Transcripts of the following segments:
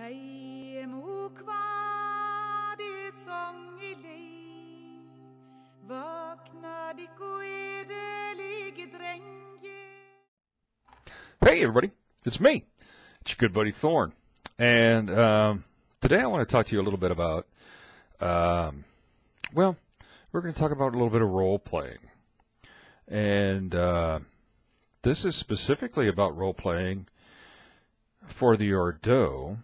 Hei mo kvar det sång I lei, vakna dikko edelige drenge. Hey everybody, it's me. It's your good buddy Thorne. And today I want to talk to you a little bit about, well, we're going to talk about a little bit of role-playing. And this is specifically about role-playing for the Ordo.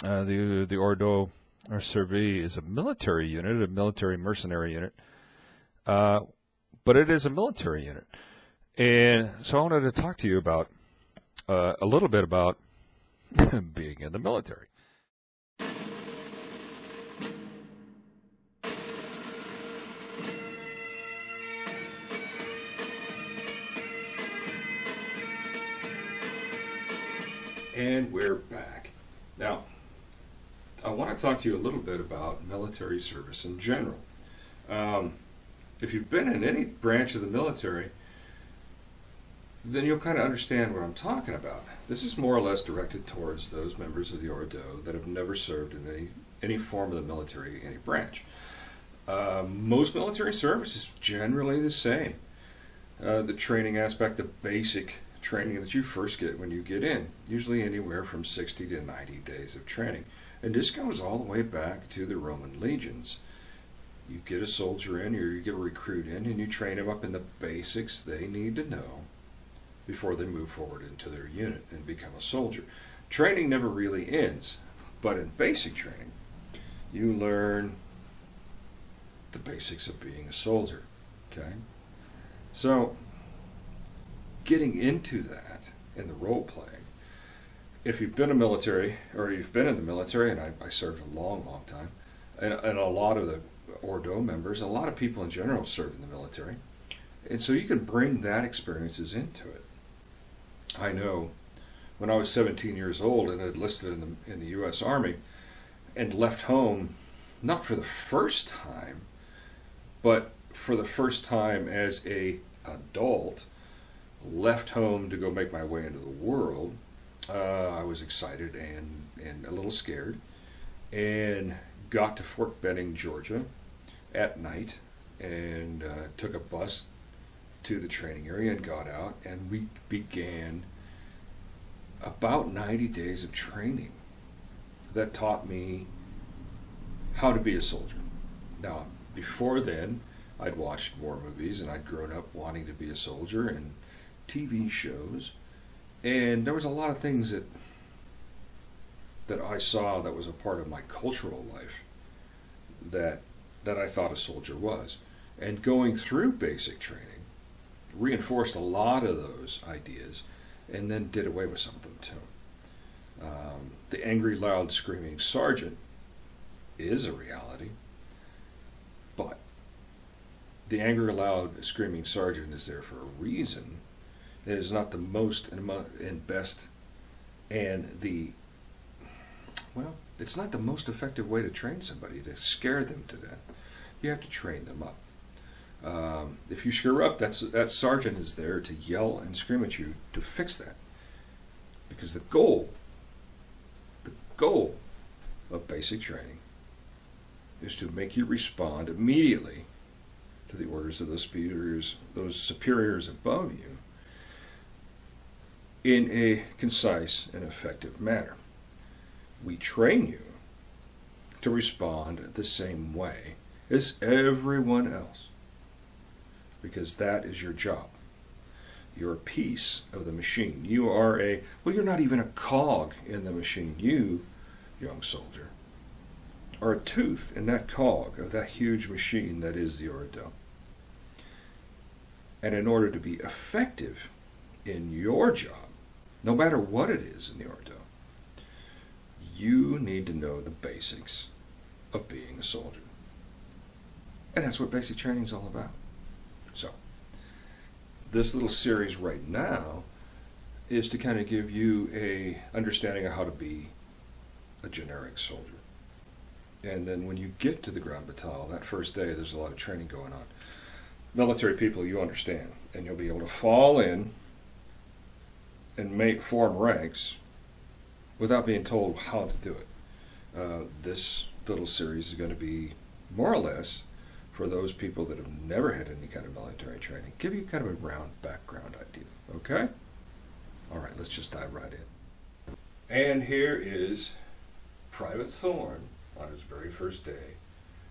The Ordo, or Survey, is a military unit, a military mercenary unit. But it is a military unit. And so I wanted to talk to you about a little bit about being in the military. And we're back. Now, I want to talk to you a little bit about military service in general. If you've been in any branch of the military, then you'll kind of understand what I'm talking about. This is more or less directed towards those members of the Ordo that have never served in any form of the military, any branch. Most military service is generally the same. The training aspect, the basic training that you first get when you get in, usually anywhere from 60 to 90 days of training. And this goes all the way back to the Roman legions. You get a soldier in, or you get a recruit in, and you train them up in the basics they need to know before they move forward into their unit and become a soldier. Training never really ends, but in basic training, you learn the basics of being a soldier. Okay? So, getting into that in the role playing, if you've been in the military, or you've been in the military, and I served a long time, and a lot of the Ordo members, a lot of people in general served in the military, and so you can bring that experiences into it. I know when I was 17 years old and had enlisted in the U.S. Army and left home, not for the first time, but for the first time as an adult, left home to go make my way into the world. I was excited and a little scared, and got to Fort Benning, Georgia at night, and took a bus to the training area and got out, and we began about 90 days of training that taught me how to be a soldier. Now, before then, I'd watched war movies, and I'd grown up wanting to be a soldier, and TV shows, and there was a lot of things that I saw that was a part of my cultural life that I thought a soldier was. And going through basic training reinforced a lot of those ideas, and then did away with some of them too. The angry, loud, screaming sergeant is a reality, but the angry, loud, screaming sergeant is there for a reason. It is not the most and best and it's not the most effective way to train somebody, to scare them to death. You have to train them up. If you screw up, that sergeant is there to yell and scream at you to fix that. Because the goal of basic training is to make you respond immediately to the orders of those superiors above you, in a concise and effective manner. We train you to respond the same way as everyone else, because that is your job. You're a piece of the machine. You are you're not even a cog in the machine. You, young soldier, are a tooth in that cog of that huge machine that is the Ordo. And in order to be effective in your job, no matter what it is in the Ordo, you need to know the basics of being a soldier. And that's what basic training is all about. So, this little series right now is to kind of give you a understanding of how to be a generic soldier. And then when you get to the ground battalion, that first day, there's a lot of training going on. Military people, you understand, and you'll be able to fall in and form ranks without being told how to do it. This little series is going to be more or less for those people that have never had any kind of military training. Give you kind of a round background idea, okay? All right, let's just dive right in. And here is Private Thorne on his very first day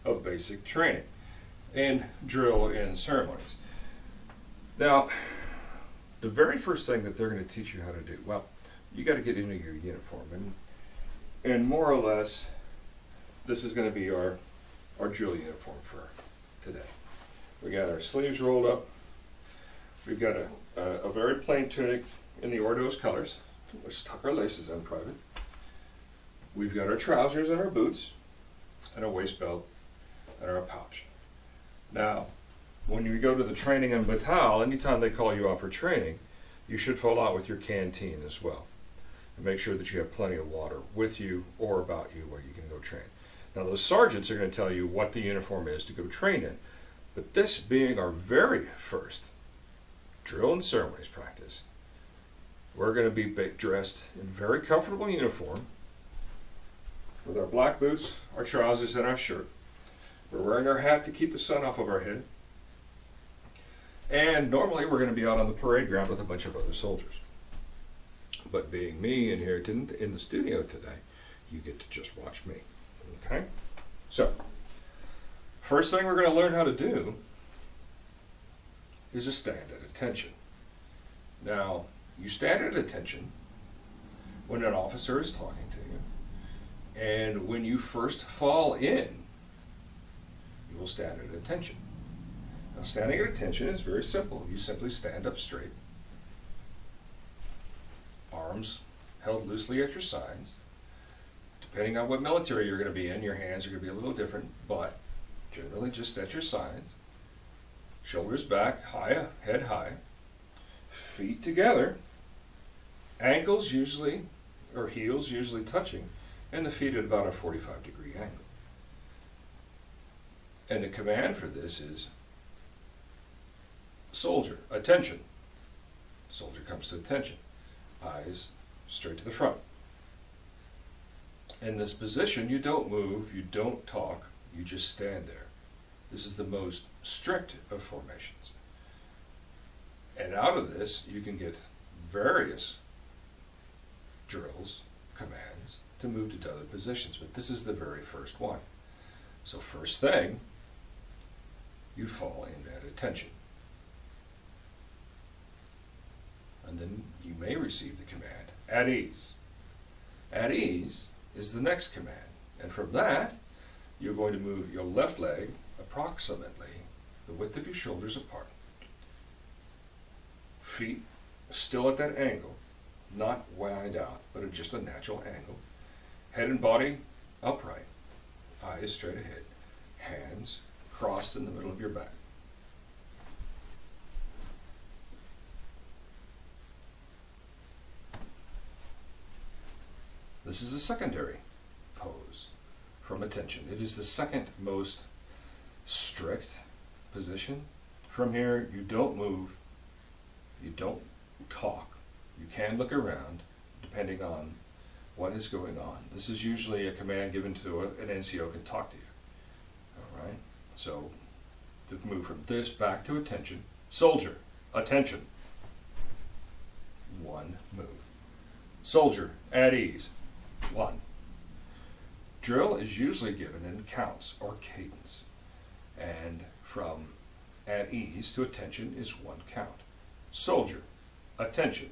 of basic training and drill and ceremonies. Now, the very first thing that they're going to teach you how to do, well, you got to get into your uniform, and more or less, this is going to be our drill uniform for today. We got our sleeves rolled up. We've got a very plain tunic in the Ordos colors. Let's tuck our laces in private. We've got our trousers and our boots, and a waist belt, and our pouch. Now, when you go to the training in Batal, anytime they call you out for training, you should fall out with your canteen as well. And make sure that you have plenty of water with you or about you where you can go train. Now, those sergeants are going to tell you what the uniform is to go train in. But this being our very first drill and ceremonies practice, we're going to be dressed in very comfortable uniform with our black boots, our trousers, and our shirt. We're wearing our hat to keep the sun off of our head. And normally we're going to be out on the parade ground with a bunch of other soldiers. But being me and here in the studio today, you get to just watch me. Okay? So, first thing we're going to learn how to do is to stand at attention. Now, you stand at attention when an officer is talking to you, and when you first fall in, you will stand at attention. Now, standing at attention is very simple. You simply stand up straight, arms held loosely at your sides. Depending on what military you're going to be in, your hands are going to be a little different, but generally just at your sides. Shoulders back, high, head high, feet together, ankles usually, or heels usually touching, and the feet at about a 45-degree angle. And the command for this is, soldier, attention. Soldier comes to attention. Eyes straight to the front. In this position, you don't move, you don't talk, you just stand there. This is the most strict of formations. And out of this, you can get various drills, commands, to move to other positions, but this is the very first one. So first thing, you fall in at attention. And then you may receive the command, at ease. At ease is the next command. And from that, you're going to move your left leg approximately the width of your shoulders apart. Feet still at that angle, not wide out, but at just a natural angle. Head and body upright, eyes straight ahead, hands crossed in the middle of your back. This is a secondary pose from attention. It is the second most strict position. From here, you don't move, you don't talk. You can look around depending on what is going on. This is usually a command given to an NCO can talk to you. All right? So, to move from this back to attention. Soldier, attention. One move. Soldier, at ease. One. Drill is usually given in counts or cadence, and from at ease to attention is one count. Soldier, attention,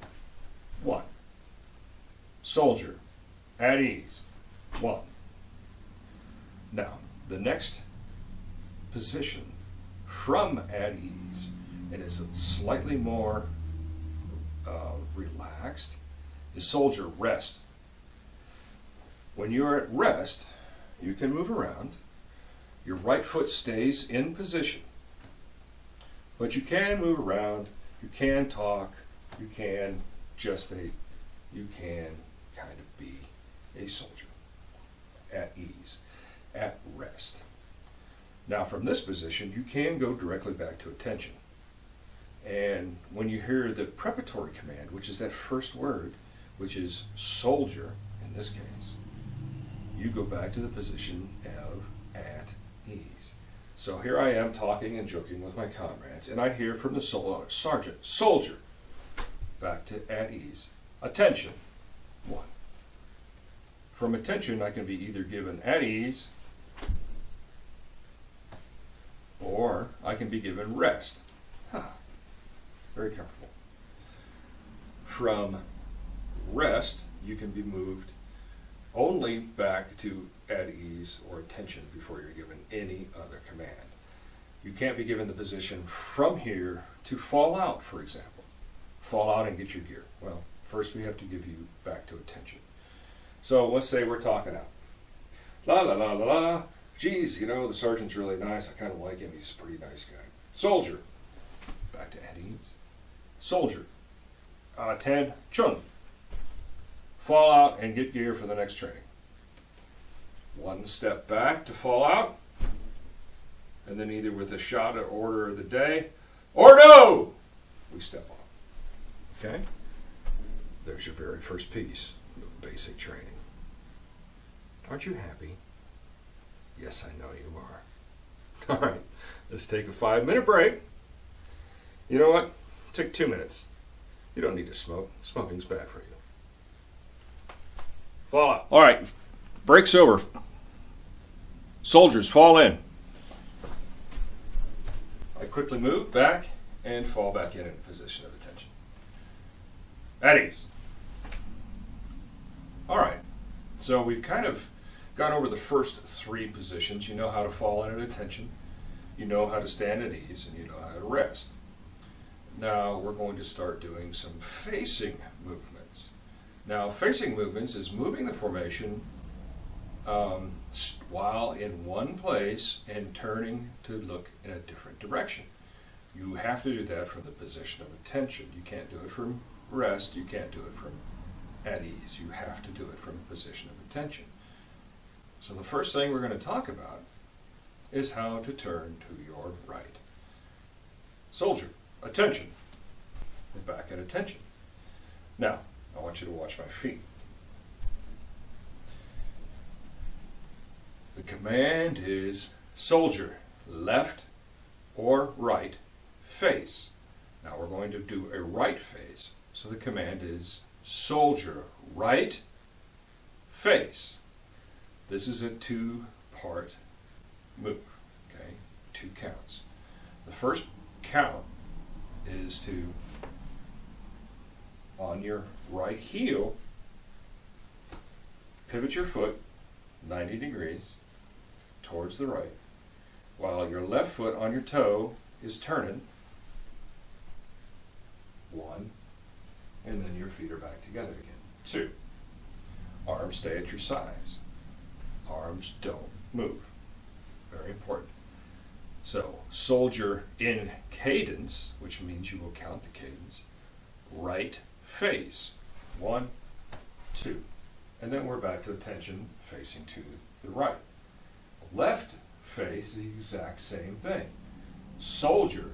one. Soldier, at ease, one. Now, the next position from at ease, and is slightly more relaxed, is soldier, rest. When you're at rest, you can move around. Your right foot stays in position. But you can move around, you can talk, you can gestate, you can kind of be a soldier at ease, at rest. Now from this position, you can go directly back to attention. And when you hear the preparatory command, which is that first word, which is soldier in this case, you go back to the position of at ease. So here I am talking and joking with my comrades, and I hear from the sergeant, soldier, back to at ease. Attention, 1. From attention, I can be either given at ease, or I can be given rest. Very comfortable. From rest, you can be moved only back to at ease or attention before you're given any other command. You can't be given the position from here to fall out, for example. Fall out and get your gear. Well, first we have to give you back to attention. So let's say we're talking out. La la la la la. Geez, you know, the sergeant's really nice. I kind of like him. He's a pretty nice guy. Soldier. Back to at ease. Soldier. 10. Chun. Fall out and get gear for the next training. 1 step back to fall out. And then either with a shot or order of the day, or no, we step on. Okay? There's your very first piece of basic training. Aren't you happy? Yes, I know you are. All right, let's take a 5-minute break. You know what? Take 2 minutes. You don't need to smoke. Smoking's bad for you. Fall out. All right, break's over. Soldiers, fall in. I quickly move back and fall back in a position of attention. At ease. All right, so we've kind of gone over the first 3 positions. You know how to fall in at attention, you know how to stand at ease, and you know how to rest. Now we're going to start doing some facing movements. Now facing movements is moving the formation while in one place and turning to look in a different direction. You have to do that from the position of attention. You can't do it from rest, you can't do it from at ease. You have to do it from a position of attention. So the first thing we're going to talk about is how to turn to your right. Soldier, attention. We're back at attention. Now, I want you to watch my feet. The command is soldier, left or right face. Now we're going to do a right face. So the command is soldier, right face. This is a 2-part move, okay? 2 counts. The first count is to, on your right heel, pivot your foot 90 degrees towards the right, while your left foot on your toe is turning. 1, and then your feet are back together again. 2. Arms stay at your sides. Arms don't move. Very important. So, soldier in cadence, which means you will count the cadence. Right face. 1, 2. And then we're back to attention facing to the right. Left face is the exact same thing. Soldier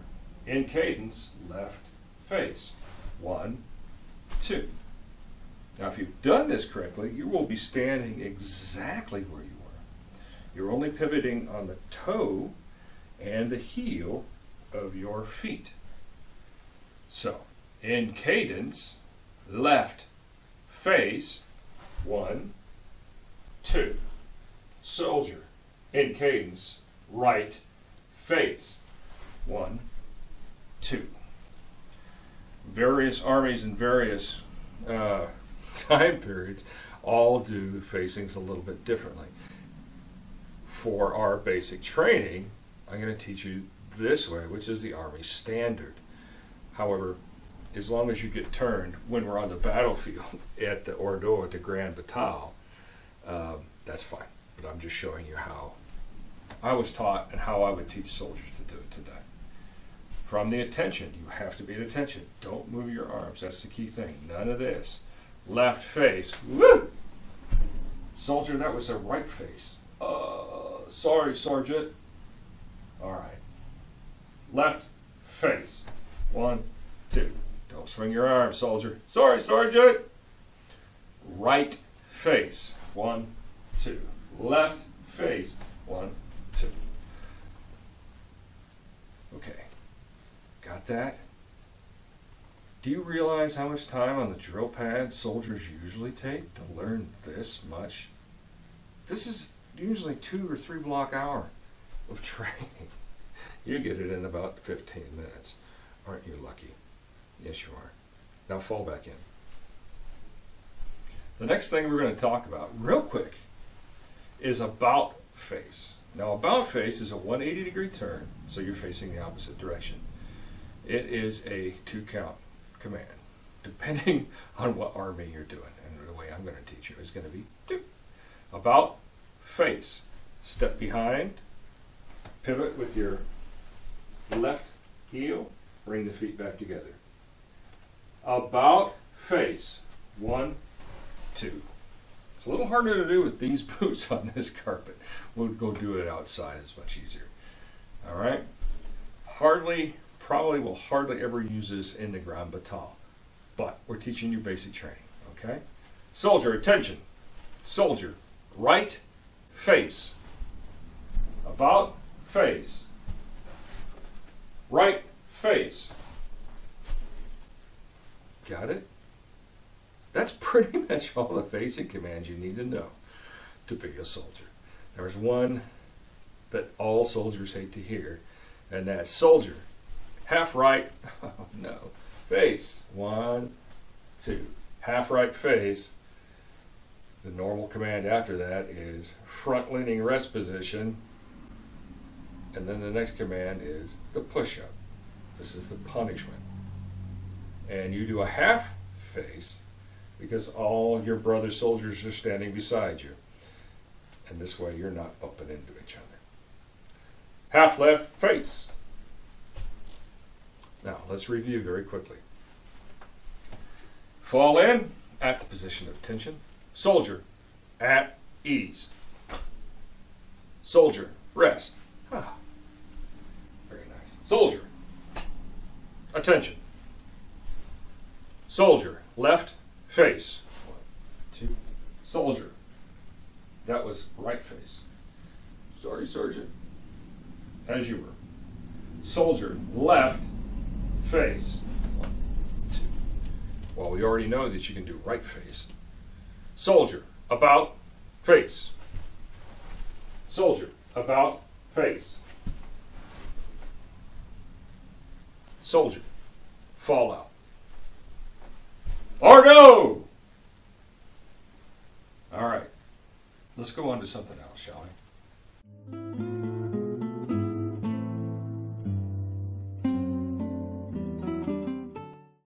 in cadence, left face. 1, 2. Now if you've done this correctly, you will be standing exactly where you were. You're only pivoting on the toe and the heel of your feet. So, in cadence, left face, 1, 2. Soldier, in cadence, right face, 1, 2. Various armies and various time periods all do facings a little bit differently. For our basic training, I'm going to teach you this way, which is the Army standard. However, as long as you get turned when we're on the battlefield at the Ordo at the Grand Battalion, that's fine. But I'm just showing you how I was taught and how I would teach soldiers to do it today. From the attention, you have to be at attention. Don't move your arms. That's the key thing. None of this. Left face. Woo! Soldier, that was a right face. Sorry, Sergeant. All right. Left face. 1, 2. Don't swing your arms, soldier. Sorry, Sergeant. right face. 1, 2. Left face. 1, 2. Okay. Got that? Do you realize how much time on the drill pad soldiers usually take to learn this much? This is usually 2 or 3 block hour of training. You get it in about 15 minutes. Aren't you lucky? Yes, you are. Now fall back in. The next thing we're going to talk about real quick is about face. Now about face is a 180-degree turn, so you're facing the opposite direction. It is a 2-count command, depending on what army you're doing. And the way I'm going to teach you is going to be 2. About face. Step behind, pivot with your left heel, bring the feet back together. About face. 1, 2. It's a little harder to do with these boots on this carpet. We'll go do it outside. It's much easier. All right? Probably will hardly ever use this in the grand battalion, but we're teaching you basic training, okay? Soldier, attention. Soldier, right face. About face. Right face. Got it? That's pretty much all the basic commands you need to know to be a soldier. There's one that all soldiers hate to hear, and that's soldier. Half right, oh no, face. 1, 2. Half right face. The normal command after that is front leaning rest position. And then the next command is the push-up. This is the punishment. And you do a half face because all your brother soldiers are standing beside you. And this way you're not bumping into each other. Half left face. Now let's review very quickly. Fall in at the position of attention. Soldier at ease. Soldier rest. Ah, very nice. Soldier attention. Soldier left face. 1, 2. Soldier. That was right face. Sorry, Sergeant. As you were. Soldier left face. 1, 2. Well, we already know that you can do right face. Soldier, about, face. Soldier, about, face. Soldier, fall out. Argo! All right, let's go on to something else, shall we?